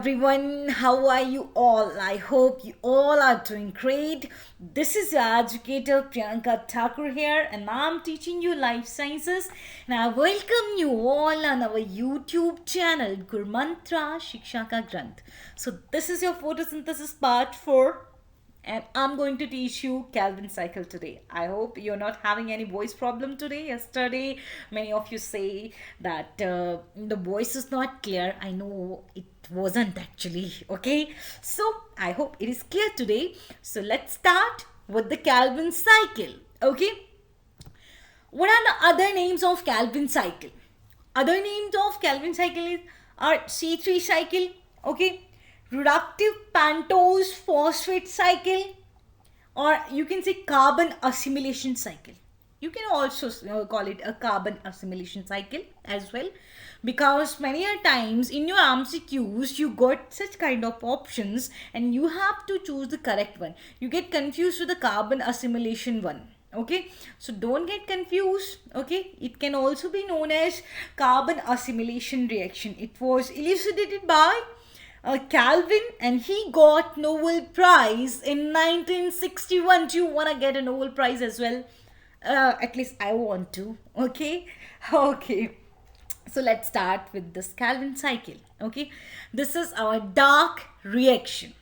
Everyone, how are you all? I hope you all are doing great. This is your educator Priyanka Thakur here, and I'm teaching you life sciences. And I welcome you all on our YouTube channel Gurmantra Shiksha Ka Granth. So, this is your photosynthesis part 4, and I'm going to teach you Calvin cycle today. I hope you're not having any voice problem today. Yesterday, many of you say that the voice is not clear. I know it wasn't actually. Okay, so I hope it is clear today. So let's start with the Calvin cycle. Okay, what are the other names of Calvin cycle? Other names of Calvin cycle are C3 cycle, okay, reductive pentose phosphate cycle, or you can say carbon assimilation cycle. You can also call it a carbon assimilation cycle as well, because many a times in your MCQs you got such kind of options and you have to choose the correct one. You get confused with the carbon assimilation one. Okay, so don't get confused. Okay, it can also be known as carbon assimilation reaction. It was elucidated by Calvin, and he got Nobel Prize in 1961. Do you want to get a Nobel Prize as well? At least I want to. Okay, okay. So let's start with this Calvin cycle. Okay, this is our dark reaction.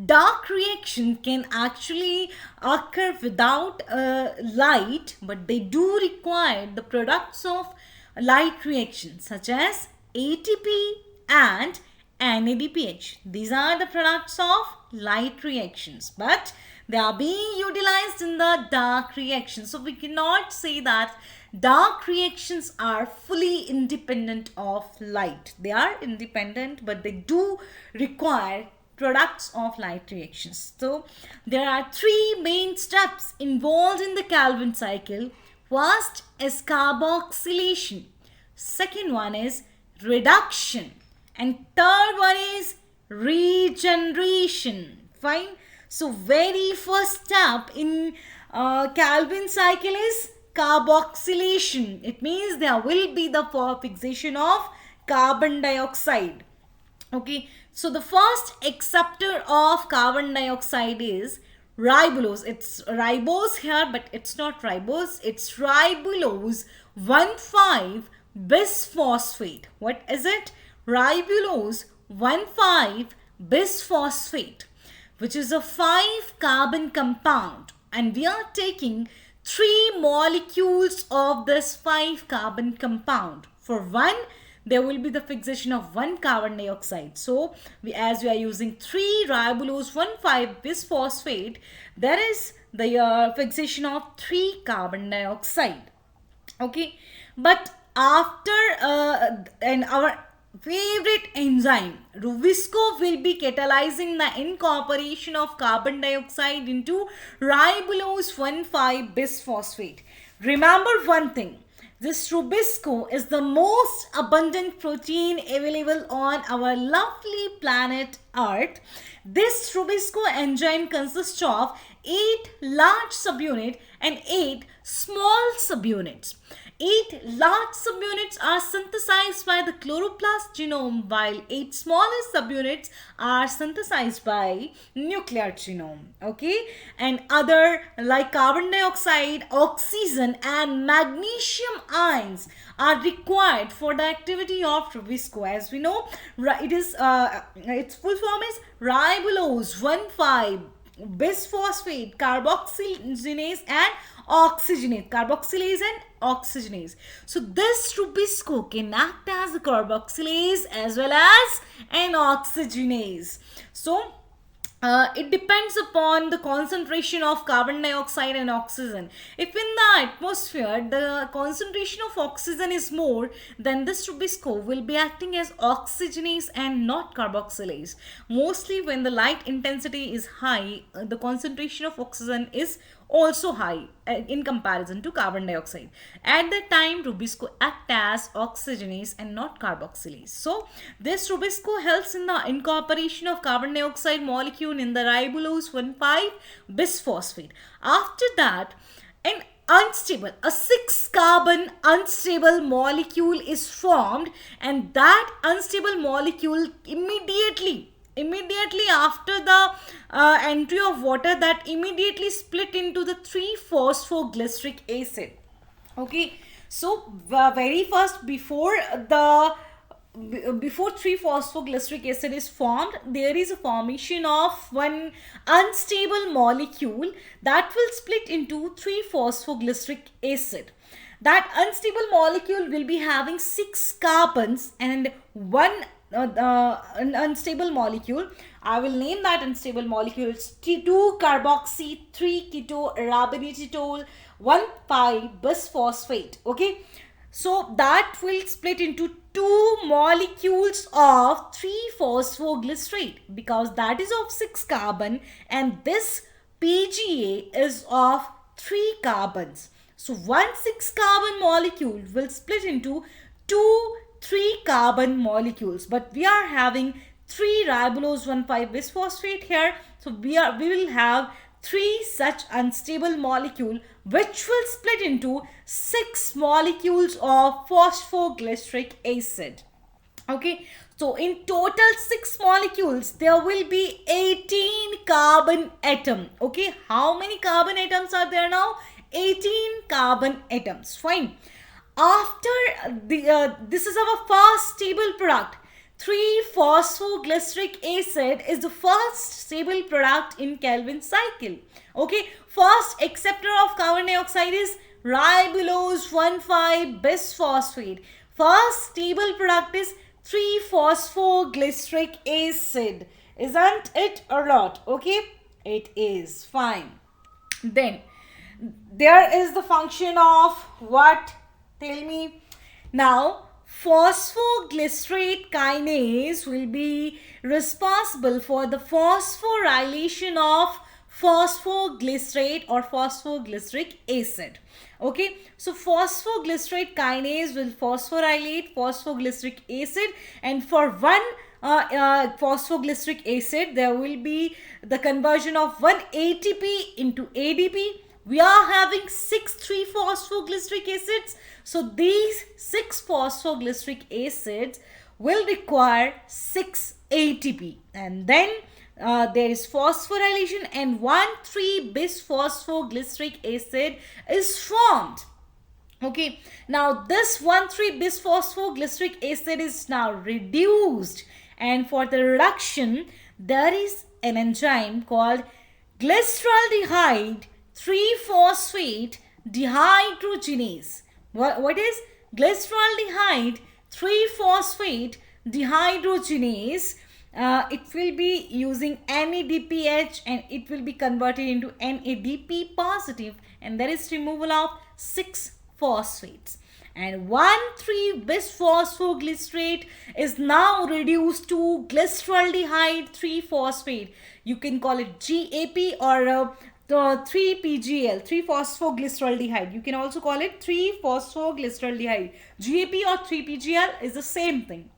Dark reaction can actually occur without light, but they do require the products of light reaction such as ATP and NADPH. These are the products of light reactions, but they are being utilized in the dark reaction. So we cannot say that dark reactions are fully independent of light. They are independent, but they do require products of light reactions. So there are three main steps involved in the Calvin cycle. First is carboxylation. Second one is reduction. And third one is regeneration. Fine. So very first step in Calvin cycle is carboxylation. It means there will be the fixation of carbon dioxide. Okay, so the first acceptor of carbon dioxide is ribulose. It's ribose here, but it's not ribose. It's ribulose 1,5 bisphosphate. What is it? Ribulose 1,5 bisphosphate, which is a 5 carbon compound, and we are taking 3 molecules of this 5 carbon compound. For one, there will be the fixation of 1 carbon dioxide. So as we are using 3 ribulose 1,5 bisphosphate, there is the fixation of 3 carbon dioxide. Okay, but after and our favorite enzyme Rubisco will be catalyzing the incorporation of carbon dioxide into ribulose 1,5 bisphosphate. Remember one thing, this Rubisco is the most abundant protein available on our lovely planet Earth. This Rubisco enzyme consists of 8 large subunits and 8 small subunits. 8 large subunits are synthesized by the chloroplast genome, while 8 smaller subunits are synthesized by nuclear genome. Okay, and other like carbon dioxide, oxygen and magnesium ions are required for the activity of Rubisco. As we know, it is its full form is ribulose 1,5 bisphosphate carboxygenase and oxygenase, carboxylase and oxygenase. So this Rubisco can act as a carboxylase as well as an oxygenase. So it depends upon the concentration of carbon dioxide and oxygen. If in the atmosphere the concentration of oxygen is more, then this Rubisco will be acting as oxygenase and not carboxylase. Mostly when the light intensity is high, the concentration of oxygen is also high in comparison to carbon dioxide. At that time, Rubisco act as oxygenase and not carboxylase. So this Rubisco helps in the incorporation of carbon dioxide molecule in the ribulose 1,5 bisphosphate. After that, and unstable, a 6 carbon unstable molecule is formed, and that unstable molecule immediately after the entry of water, that immediately split into the 3 phosphoglyceric acid. Okay, so very first, before 3-phosphoglyceric acid is formed, there is a formation of one unstable molecule that will split into 3-phosphoglyceric acid. That unstable molecule will be having 6 carbons and one an unstable molecule. I will name that unstable molecule. It's 2-carboxy 3-keto-arabinitol 1,5-bisphosphate. Okay, so that will split into 2 molecules of 3-phosphoglycerate, because that is of 6 carbon and this PGA is of 3 carbons. So one 6 carbon molecule will split into 2 3 carbon molecules, but we are having 3 ribulose 1,5-bisphosphate here, so we will have 3 such unstable molecule which will split into 6 molecules of phosphoglyceric acid. Okay, so in total 6 molecules there will be 18 carbon atom. Okay, how many carbon atoms are there now? 18 carbon atoms. Fine. After this is our first stable product. 3-phosphoglyceric acid is the first stable product in Calvin cycle. Okay, first acceptor of carbon dioxide is ribulose 1,5-bisphosphate. First stable product is 3-phosphoglyceric acid. Isn't it or not? Okay, it is. Fine. Then there is the function of what? Tell me. Now, phosphoglycerate kinase will be responsible for the phosphorylation of phosphoglycerate or phosphoglyceric acid. Okay, so phosphoglycerate kinase will phosphorylate phosphoglyceric acid, and for one phosphoglyceric acid there will be the conversion of one ATP into ADP. We are having 6 3-phosphoglyceric acids. So these 6 phosphoglyceric acids will require 6 ATP. And then there is phosphorylation and 1,3-bisphosphoglyceric acid is formed. Okay, now this 1,3-bisphosphoglyceric acid is now reduced. And for the reduction, there is an enzyme called glyceraldehyde 3-phosphate dehydrogenase. What is glyceraldehyde 3-phosphate dehydrogenase? It will be using NADPH and it will be converted into NADP positive, and there is removal of 6 phosphates. And 1,3-bisphosphoglycerate is now reduced to glyceraldehyde 3-phosphate. You can call it GAP or 3-PGL, 3-phosphoglyceraldehyde. You can also call it 3-phosphoglyceraldehyde. GAP or 3-PGL is the same thing.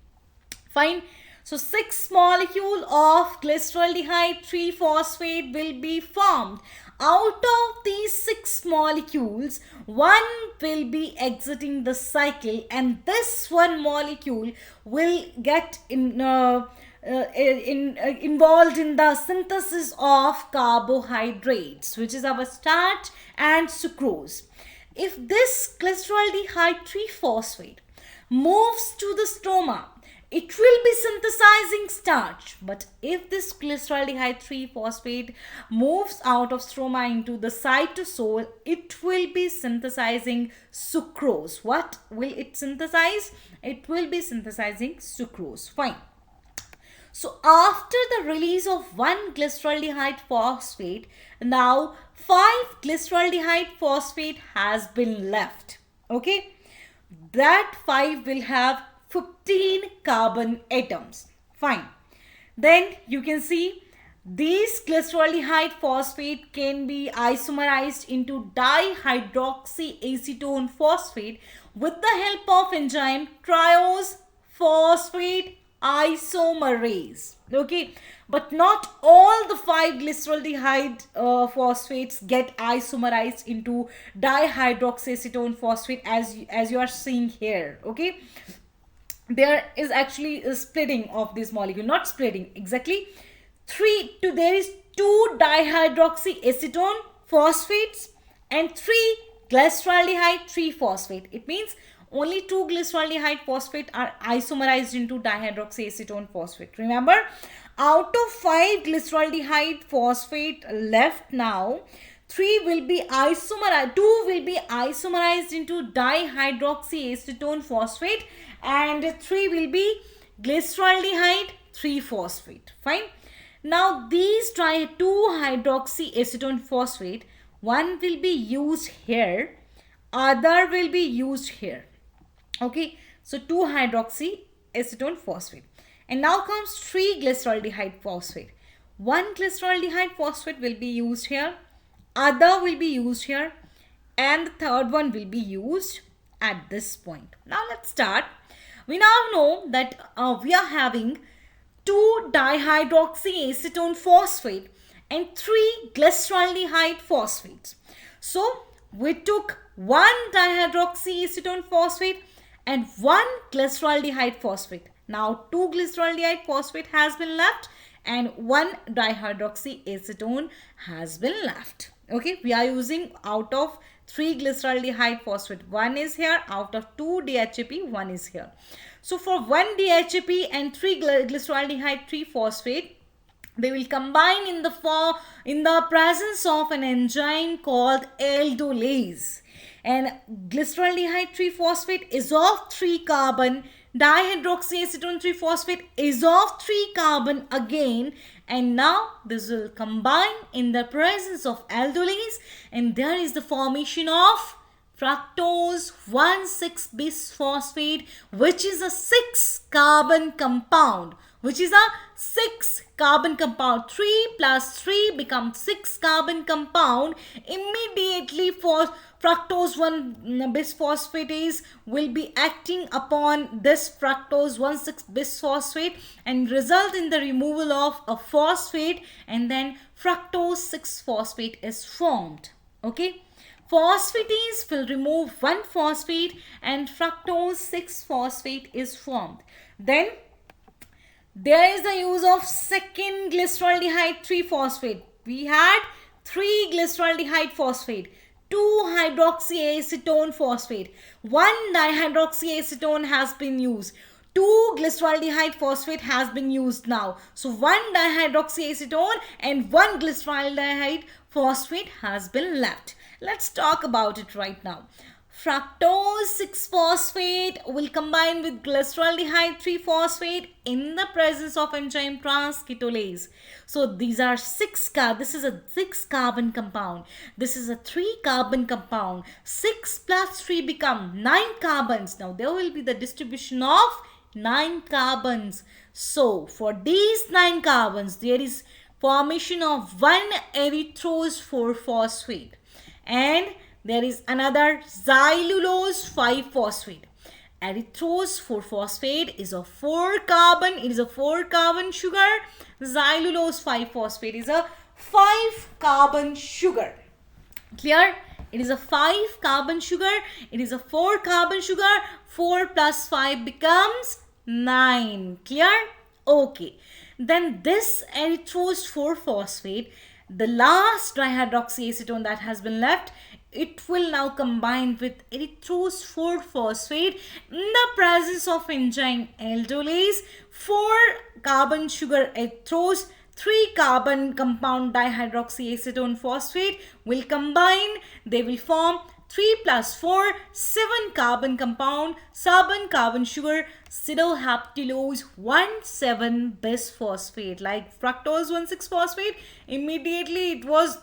Fine. So 6 molecule of glyceraldehyde 3-phosphate will be formed. Out of these 6 molecules, one will be exiting the cycle, and this one molecule will get involved in the synthesis of carbohydrates, which is our starch and sucrose. If this glyceraldehyde 3-phosphate moves to the stroma, it will be synthesizing starch. But if this glyceraldehyde 3-phosphate moves out of stroma into the cytosol, it will be synthesizing sucrose. What will it synthesize? It will be synthesizing sucrose. Fine. So after the release of one glyceraldehyde phosphate, now 5 glyceraldehyde phosphate has been left. Okay. That 5 will have 15 carbon atoms. Fine. Then you can see these glyceraldehyde phosphate can be isomerized into dihydroxyacetone phosphate with the help of enzyme triose phosphate isomerase. Okay, but not all the 5 glyceraldehyde phosphates get isomerized into dihydroxyacetone phosphate as you are seeing here. Okay, there is actually a splitting of this molecule, not splitting exactly. There is 2 dihydroxyacetone phosphates and 3 glyceraldehyde 3 phosphate. It means only 2 glyceraldehyde phosphate are isomerized into dihydroxyacetone phosphate. Remember, out of 5 glyceraldehyde phosphate left now, 2 will be isomerized into dihydroxyacetone phosphate and 3 will be glyceraldehyde 3 phosphate. Fine. Now these 2 hydroxyacetone phosphate, one will be used here, other will be used here. Okay, so 2 hydroxyacetone phosphate. And now comes 3 glyceraldehyde phosphate. 1 glyceraldehyde phosphate will be used here, other will be used here, and the third one will be used at this point. Now let's start. We now know that we are having 2 dihydroxyacetone phosphate and 3 glyceraldehyde phosphates. So we took 1 dihydroxyacetone phosphate and 1 glyceraldehyde phosphate. Now 2 glyceraldehyde phosphate has been left and 1 dihydroxyacetone has been left. Okay, we are using out of 3 glyceraldehyde phosphate, 1 is here, out of 2 DHAP, 1 is here. So for 1 DHAP and 3 glyceraldehyde 3 phosphate, they will combine in the presence of an enzyme called aldolase. And glyceraldehyde 3 phosphate is of 3 carbon, dihydroxyacetone 3 phosphate is of 3 carbon again, and now this will combine in the presence of aldolase, and there is the formation of fructose 1,6-bisphosphate, which is a 6 carbon compound. 3 plus 3 becomes 6 carbon compound. Immediately for fructose 1-bisphosphatase will be acting upon this fructose 1,6-bisphosphate and result in the removal of a phosphate, and then fructose 6-phosphate is formed. Okay, phosphatase will remove 1 phosphate and fructose 6-phosphate is formed. Then there is the use of second glyceraldehyde 3 phosphate. We had 3 glyceraldehyde phosphate, 2 hydroxyacetone phosphate, 1 dihydroxyacetone has been used, 2 glyceraldehyde phosphate has been used now. So 1 dihydroxyacetone and 1 glyceraldehyde phosphate has been left. Let's talk about it right now. Fructose 6-phosphate will combine with glyceraldehyde 3 phosphate in the presence of enzyme transketolase. So these are this is a 6 carbon compound. This is a 3 carbon compound. 6 plus 3 become 9 carbons. Now there will be the distribution of 9 carbons. So for these 9 carbons, there is formation of 1 erythrose 4-phosphate. And there is another xylulose 5-phosphate. Erythrose 4-phosphate is a 4 carbon. It is a 4 carbon sugar. Xylulose 5-phosphate is a 5 carbon sugar. Clear? It is a 5 carbon sugar. It is a 4 carbon sugar. 4 plus 5 becomes 9. Clear? Okay. Then this erythrose 4-phosphate, the last dihydroxyacetone that has been left, it will now combine with erythrose 4-phosphate in the presence of enzyme aldolase. 4 carbon sugar erythrose, 3 carbon compound dihydroxyacetone phosphate will combine. They will form 3 plus 4, 7 carbon compound, 7 carbon sugar, pseudohaptulose 1,7-bisphosphate. Like fructose 1,6-phosphate, immediately it was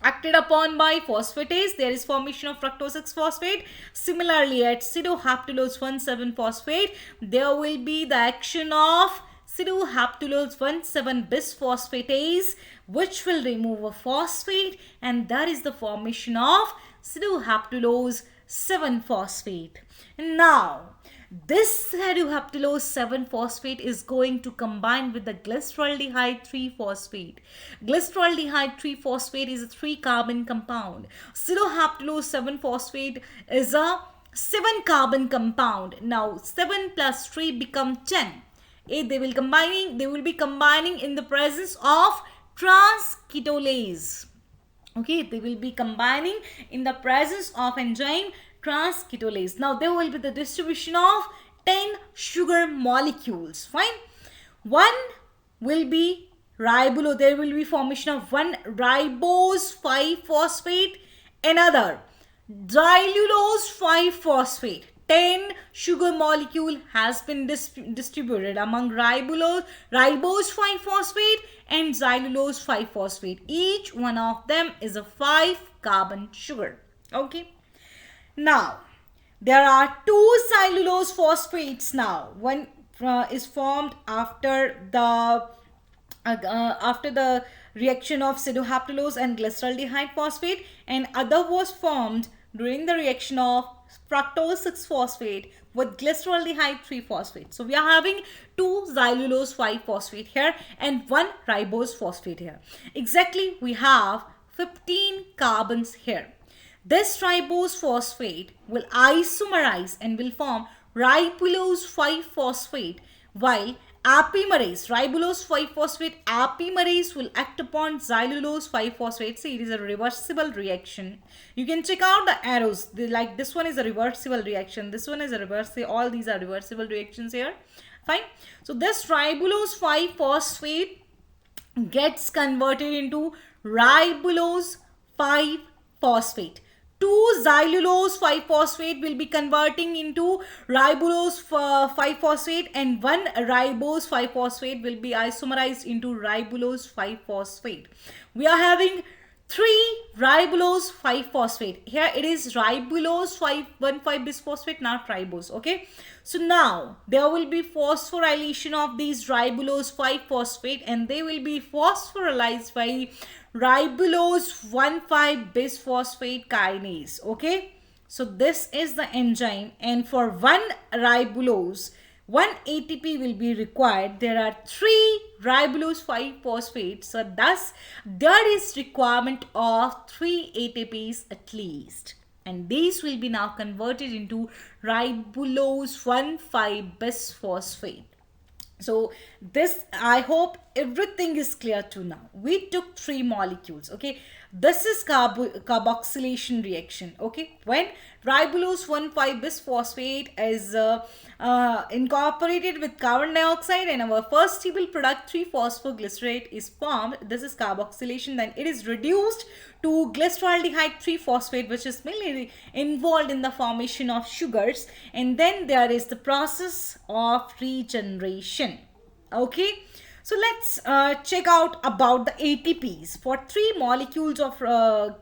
acted upon by phosphatase. There is formation of fructose 6-phosphate. Similarly, at pseudohaptulose 1,7-phosphate, there will be the action of pseudohaptulose 1,7-bisphosphatase, which will remove a phosphate, and that is the formation of pseudohaptulose 7-phosphate. Now, This cycloheptylose 7-phosphate is going to combine with the glyceraldehyde 3-phosphate. Glyceraldehyde 3-phosphate is a 3-carbon compound. Cycloheptylose 7-phosphate is a 7-carbon compound. Now 7 plus 3 become 10. They will be combining in the presence of transketolase. Okay, they will be combining in the presence of enzyme transketolase. Now there will be the distribution of 10 sugar molecules. Fine. One will be ribulose. There will be formation of one ribose 5-phosphate, another xylulose 5-phosphate. 10 sugar molecule has been distributed among ribose 5-phosphate and xylulose 5-phosphate. Each one of them is a 5-carbon sugar. Okay. Now, there are 2 cellulose phosphates now. One is formed after the reaction of cycloheptylose and glyceraldehyde phosphate, and other was formed during the reaction of fructose 6-phosphate with glyceraldehyde 3-phosphate. So we are having 2 xylulose 5-phosphate here and 1 ribose phosphate here. Exactly, we have 15 carbons here. This ribose phosphate will isomerize and will form ribulose 5-phosphate, while ribulose 5-phosphate apimerase will act upon xylulose 5-phosphate. See, it is a reversible reaction. You can check out the arrows. Like this one is a reversible reaction. This one is a reversible. All these are reversible reactions here. Fine. So this ribulose 5-phosphate gets converted into ribulose 5-phosphate. 2 xylulose 5-phosphate will be converting into ribulose 5-phosphate, and 1 ribose 5-phosphate will be isomerized into ribulose 5-phosphate. We are having 3 ribulose 5-phosphate. Here it is ribulose 5,1,5-bisphosphate, not ribose. Okay. So now there will be phosphorylation of these ribulose 5-phosphate, and they will be phosphorylized by ribulose 1,5-bisphosphate kinase. Okay. So this is the enzyme, and for 1 ribulose, 1 ATP will be required. There are 3 ribulose 5-phosphate. So thus there is requirement of 3 ATPs at least. And these will be now converted into ribulose 1,5-bisphosphate. So this, I hope everything is clear to now. We took 3 molecules. Okay. This is carboxylation reaction. Okay. When ribulose 1,5-bisphosphate is incorporated with carbon dioxide and our first stable product 3-phosphoglycerate is formed. This is carboxylation. Then it is reduced to glyceraldehyde 3-phosphate, which is mainly involved in the formation of sugars. And then there is the process of regeneration. Okay. So let's check out about the ATPs. For 3 molecules of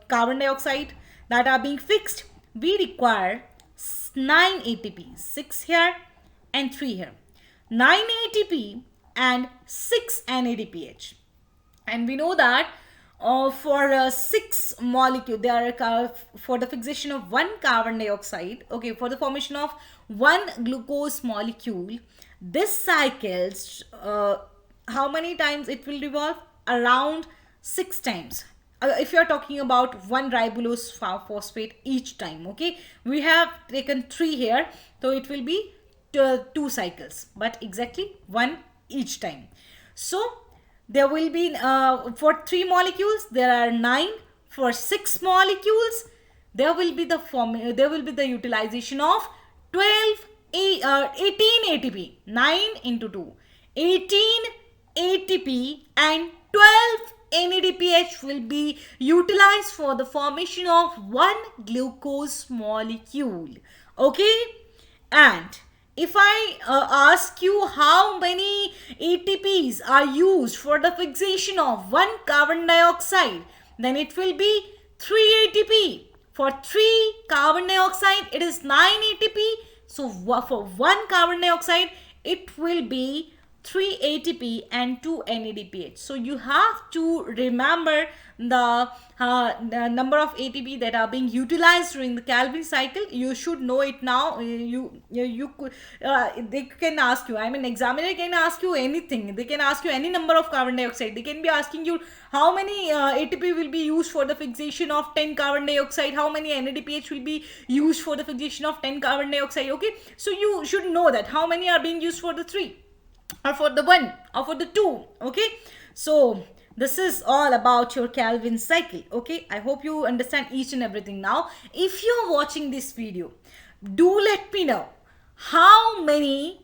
carbon dioxide that are being fixed, we require 9 ATPs, 6 here and 3 here. 9 ATP and 6 NADPH. And we know that for 6 molecule, they are for the fixation of 1 carbon dioxide, okay, for the formation of 1 glucose molecule, this cycles, how many times it will revolve? Around 6 times. If you are talking about 1 ribulose phosphate each time, okay, we have taken 3 here, so it will be 2 cycles, but exactly 1 each time. So there will be for 3 molecules there are 9. For 6 molecules there will be the utilization of 18 ATP. 9 into 2, 18 ATP and 12 NADPH will be utilized for the formation of 1 glucose molecule. Okay. And if I ask you how many ATPs are used for the fixation of 1 carbon dioxide, then it will be 3 ATP. For 3 carbon dioxide, it is 9 ATP. So for 1 carbon dioxide, it will be 3 ATP and 2 NADPH. So you have to remember the number of ATP that are being utilized during the Calvin cycle. You should know it now. You could they can ask you. I mean, examiner can ask you anything. They can ask you any number of carbon dioxide. They can be asking you how many ATP will be used for the fixation of 10 carbon dioxide. How many NADPH will be used for the fixation of 10 carbon dioxide. Okay, so you should know that how many are being used for the 3 or for the 1 or for the 2. Okay, so this is all about your Calvin cycle. Okay, I hope you understand each and everything now. If you're watching this video, do let me know how many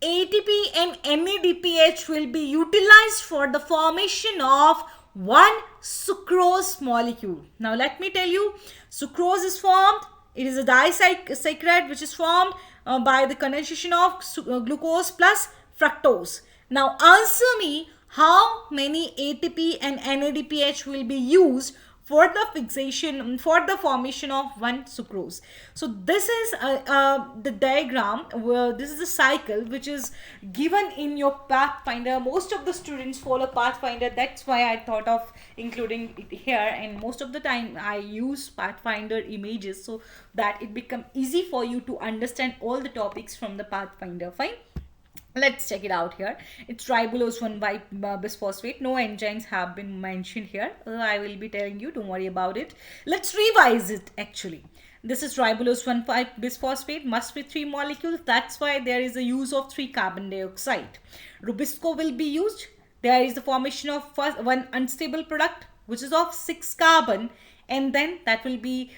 ATP and NADPH will be utilized for the formation of one sucrose molecule. Now let me tell you, sucrose is formed. It is a disaccharide which is formed by the condensation of glucose plus fructose. Now answer me, how many ATP and NADPH will be used for the fixation, for the formation of one sucrose? So this is the diagram where this is the cycle which is given in your Pathfinder. Most of the students follow Pathfinder, that's why I thought of including it here, and most of the time I use Pathfinder images so that it become easy for you to understand all the topics from the Pathfinder. Fine. Let's check it out here. It's ribulose 1,5-bisphosphate. No enzymes have been mentioned here. I will be telling you, don't worry about it. Let's revise it actually. This is ribulose 1,5-bisphosphate, must be 3 molecules. That's why there is a use of 3 carbon dioxide. Rubisco will be used. There is the formation of one unstable product which is of 6 carbon, and then that will be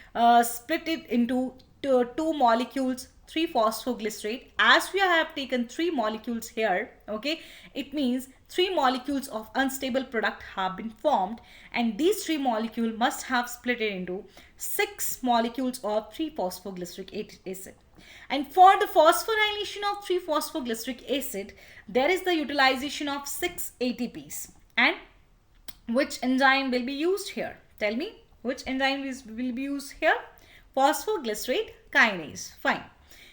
split it into 2 molecules, 3 phosphoglycerate. As we have taken 3 molecules here, okay, it means 3 molecules of unstable product have been formed, and these 3 molecules must have split it into 6 molecules of 3 phosphoglyceric acid. And for the phosphorylation of 3 phosphoglyceric acid, there is the utilization of 6 ATPs. And which enzyme will be used here? Tell me, which enzyme will be used here? Phosphoglycerate kinase. Fine.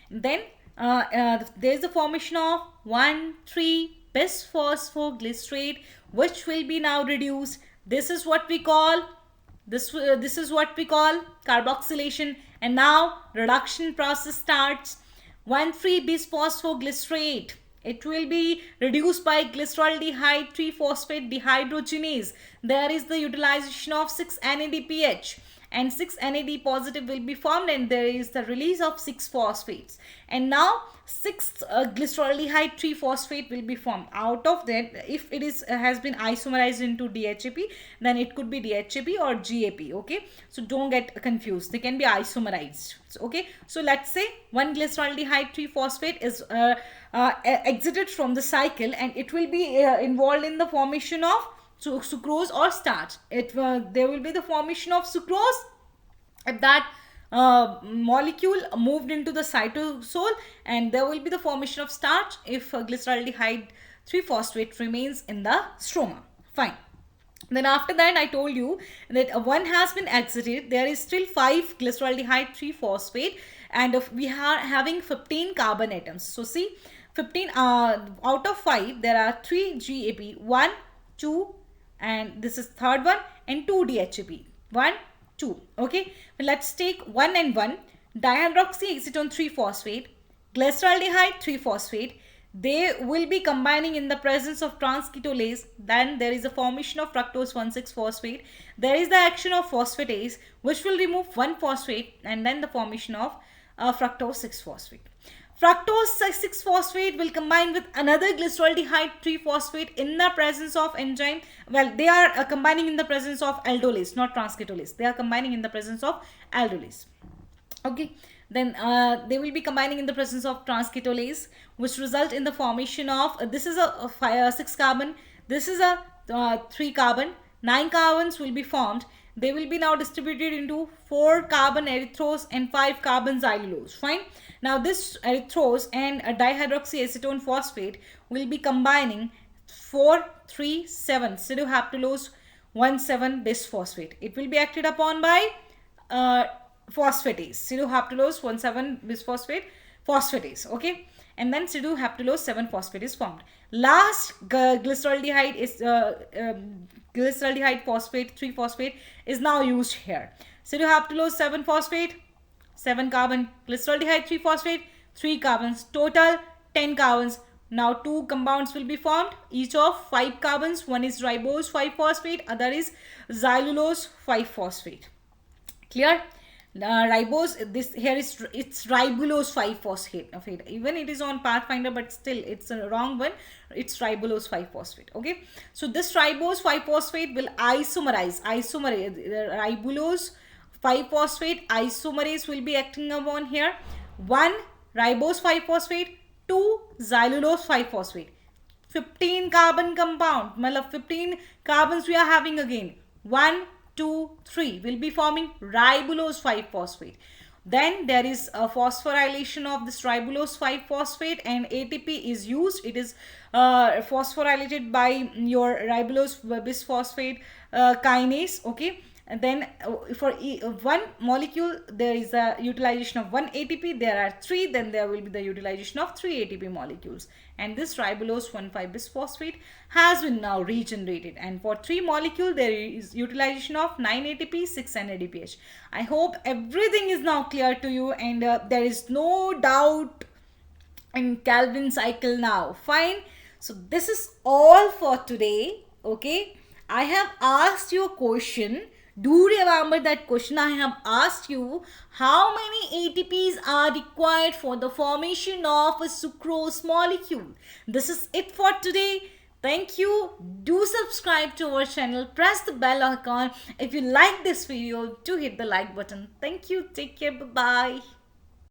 Then there is the formation of 1,3-bisphosphoglycerate, which will be now reduced. This is what we call carboxylation, and now reduction process starts. 1,3-bisphosphoglycerate, it will be reduced by glyceraldehyde 3-phosphate dehydrogenase. There is the utilization of 6 NADPH, and 6 NAD positive will be formed, and there is the release of 6 phosphates, and now 6 glyceraldehyde 3-phosphate will be formed. Out of that, if it is has been isomerized into DHAP, then it could be DHAP or GAP. Okay, so don't get confused, they can be isomerized. So, okay, so let's say one glyceraldehyde 3-phosphate is exited from the cycle, and it will be involved in the formation of sucrose or starch. There will be the formation of sucrose if that molecule moved into the cytosol, and there will be the formation of starch if glyceraldehyde 3-phosphate remains in the stroma. Fine. Then after that, I told you that one has been exited. There is still 5 glyceraldehyde 3-phosphate, and we are having 15 carbon atoms. So see, 15 out of 5 there are 3 GAP, 1, 2, and this is third one, and 2 DHAP, 1, 2. Okay, let's take 1 and 1, dihydroxyacetone 3-phosphate, glyceraldehyde 3-phosphate. They will be combining in the presence of transketolase. Then there is a formation of fructose 1,6-phosphate. There is the action of phosphatase, which will remove 1 phosphate, and then the formation of fructose 6-phosphate. Fructose 6-phosphate will combine with another glyceraldehyde 3-phosphate in the presence of enzyme. Well, they are combining in the presence of aldolase, not transketolase. They are combining in the presence of aldolase. Okay, then they will be combining in the presence of transketolase, which result in the formation of this is a 6 carbon, this is a 3 carbon, 9 carbons will be formed. They will be now distributed into 4 carbon erythrose and 5 carbon xylulose. Fine. Now this erythrose and a dihydroxyacetone phosphate will be combining 4,3,7 pseudohaptulose 1,7-bisphosphate. It will be acted upon by phosphatase, pseudohaptulose 1,7-bisphosphate phosphatase. Okay, and then pseudohaptulose 7-phosphate is formed. Last glyceraldehyde is glyceraldehyde phosphate 3 phosphate is now used here. So you have to lose 7 phosphate, 7 carbon, glyceraldehyde 3 phosphate, 3 carbons, total 10 carbons. Now two compounds will be formed, each of 5 carbons. One is ribose 5 phosphate, other is xylulose 5 phosphate. Clear? Ribose, this here is, it's ribulose 5 phosphate. Even it is on Pathfinder, but still it's a wrong one. It's ribulose 5 phosphate. Okay, so this ribose 5 phosphate will isomerase. Ribulose 5 phosphate isomerase will be acting upon here. 1 ribose 5 phosphate, 2 xylulose 5 phosphate. 15 carbon compound, 15 carbons we are having again. 1, 2, 3 will be forming ribulose 5 phosphate. Then there is a phosphorylation of this ribulose 5 phosphate and ATP is used. It is phosphorylated by your ribulose bisphosphate kinase. Okay. And then for one molecule there is a utilization of 1 ATP. There are 3, then there will be the utilization of 3 ATP molecules, and this ribulose 1,5 bisphosphate has been now regenerated, and for 3 molecule there is utilization of 9 ATP, 6 NADPH. I hope everything is now clear to you, and there is no doubt in Calvin cycle now. Fine. So this is all for today. Okay, I have asked you a question. Do remember that question I have asked you? How many ATPs are required for the formation of a sucrose molecule? This is it for today. Thank you. Do subscribe to our channel. Press the bell icon. If you like this video, do hit the like button. Thank you. Take care. Bye-bye.